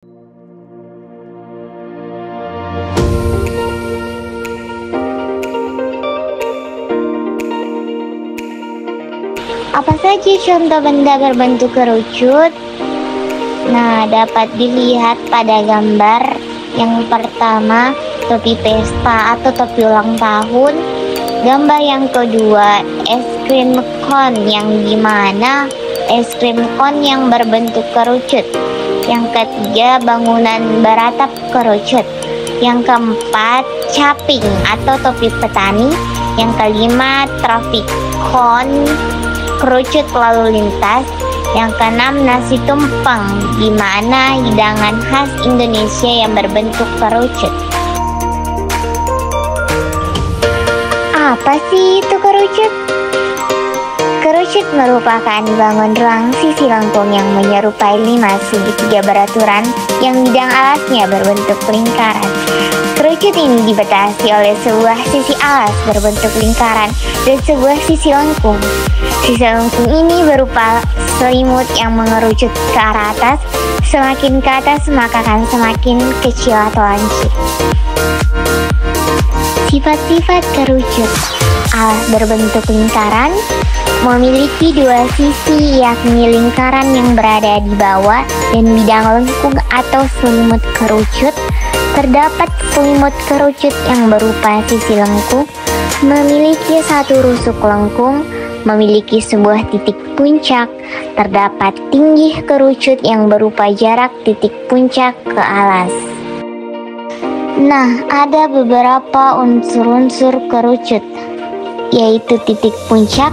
Apa saja contoh benda berbentuk kerucut? Nah, dapat dilihat pada gambar yang pertama, topi pesta atau topi ulang tahun. Gambar yang kedua, es krim cone, yang dimana es krim cone yang berbentuk kerucut. Yang ketiga, bangunan beratap kerucut. Yang keempat, caping atau topi petani. Yang kelima, traffic cone, kerucut lalu lintas. Yang keenam, nasi tumpeng, di mana hidangan khas Indonesia yang berbentuk kerucut. Apa sih itu kerucut? Kerucut merupakan bangun ruang sisi lengkung yang menyerupai 5 segitiga beraturan yang bidang alasnya berbentuk lingkaran. Kerucut ini dibatasi oleh sebuah sisi alas berbentuk lingkaran dan sebuah sisi lengkung. Sisi lengkung ini berupa selimut yang mengerucut ke arah atas. Semakin ke atas maka akan semakin kecil atau lancip. Sifat-sifat kerucut: alas berbentuk lingkaran, memiliki 2 sisi yakni lingkaran yang berada di bawah dan bidang lengkung atau selimut kerucut. Terdapat selimut kerucut yang berupa sisi lengkung, memiliki 1 rusuk lengkung, memiliki sebuah titik puncak. Terdapat tinggi kerucut yang berupa jarak titik puncak ke alas. Nah, ada beberapa unsur-unsur kerucut, yaitu titik puncak,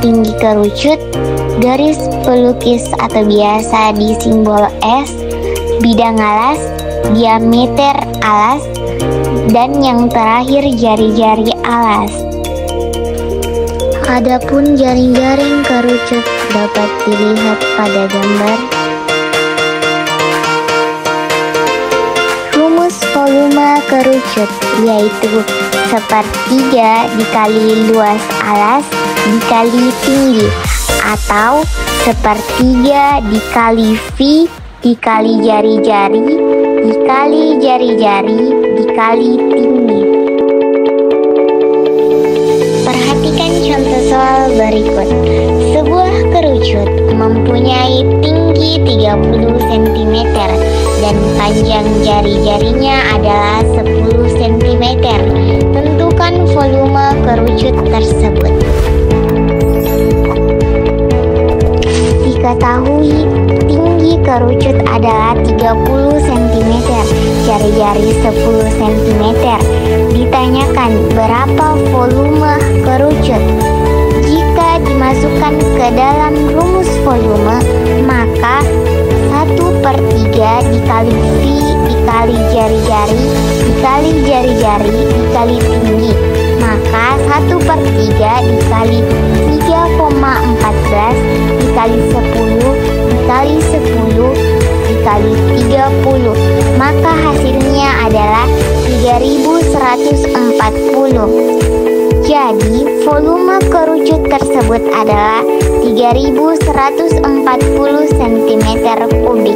tinggi kerucut, garis pelukis atau biasa disimbol S, bidang alas, diameter alas, dan yang terakhir jari-jari alas. Adapun jaring-jaring kerucut dapat dilihat pada gambar. Rumus volume kerucut yaitu 1/3 dikali luas alas dikali tinggi, atau 1/3 dikali V dikali jari-jari dikali jari-jari dikali tinggi. Perhatikan contoh soal berikut. Sebuah kerucut mempunyai tinggi 30 cm dan panjang jari-jarinya adalah 10 cm. Tentukan volume kerucut tersebut. Diketahui tinggi kerucut adalah 30 cm, jari-jari 10 cm. Ditanyakan berapa volume kerucut. Jika dimasukkan ke dalam rumus volume, maka 1/3 dikali V dikali jari-jari dikali jari-jari dikali tinggi, maka 1/3 dikali 3,14 dikali 10 dikali 10 dikali 30, maka hasilnya adalah 3140. Jadi volume kerucut tersebut adalah 3140 cm3.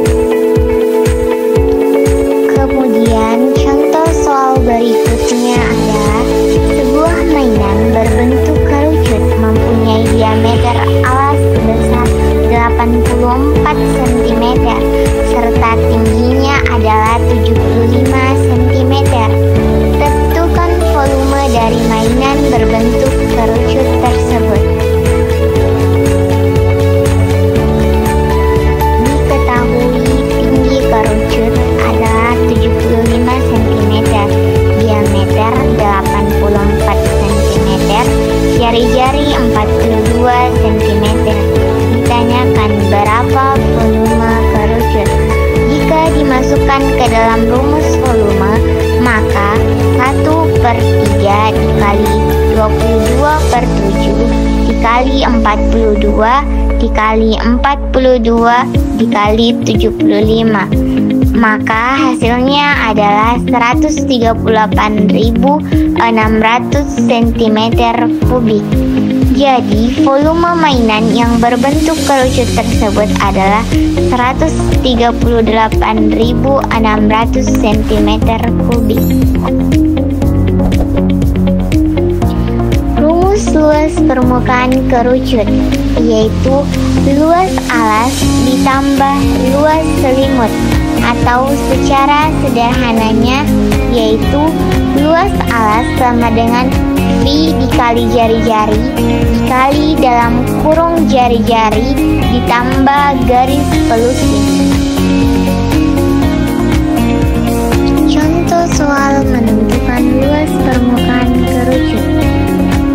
Kemudian contoh soal berikutnya adalah sebuah mainan berbentuk kerucut mempunyai diameter alas sebesar 84 cm serta tingginya adalah 75 cm. Tentukan volume dari mainan berbentuk kerucut tersebut. Diketahui tinggi kerucut adalah 75 cm, diameter 84 cm, jari-jari 42 cm. Ditanyakan berapa volume kerucut. Jika dimasukkan ke dalam rumus volume, maka 1/3 dikali 22/7 dikali 42 dikali 42 dikali 75, maka hasilnya adalah 138.600 cm3. Jadi, volume mainan yang berbentuk kerucut tersebut adalah 138.600 cm3. Rumus luas permukaan kerucut yaitu luas alas ditambah luas selimut, atau secara sederhananya yaitu luas alas sama dengan V dikali jari-jari dikali dalam kurung jari-jari ditambah garis pelukis. Contoh soal menentukan luas permukaan kerucut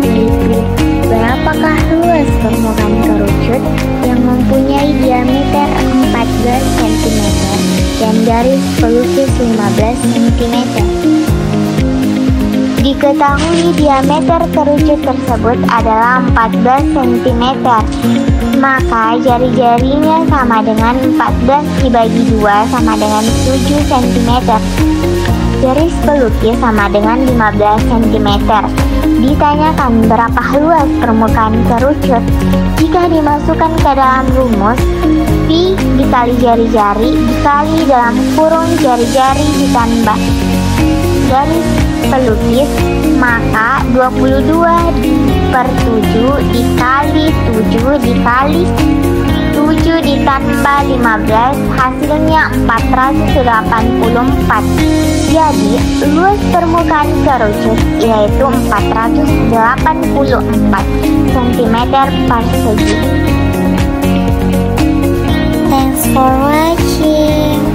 yaitu berapakah luas permukaan kerucut yang mempunyai diameter 14 cm dan garis pelukis 15 cm. Diketahui diameter kerucut tersebut adalah 14 cm, maka jari-jarinya sama dengan 14 dibagi 2 sama dengan 7 cm. Garis pelukis sama dengan 15 cm. Ditanyakan berapa luas permukaan kerucut. Jika dimasukkan ke dalam rumus, V dikali jari-jari dikali dalam kurung jari-jari ditambah garis pelukis, maka 22/7 dikali 7 dikali 7 ditambah 15 hasilnya 484. Jadi luas permukaan kerucut yaitu 484 cm persegi. Thanks for watching.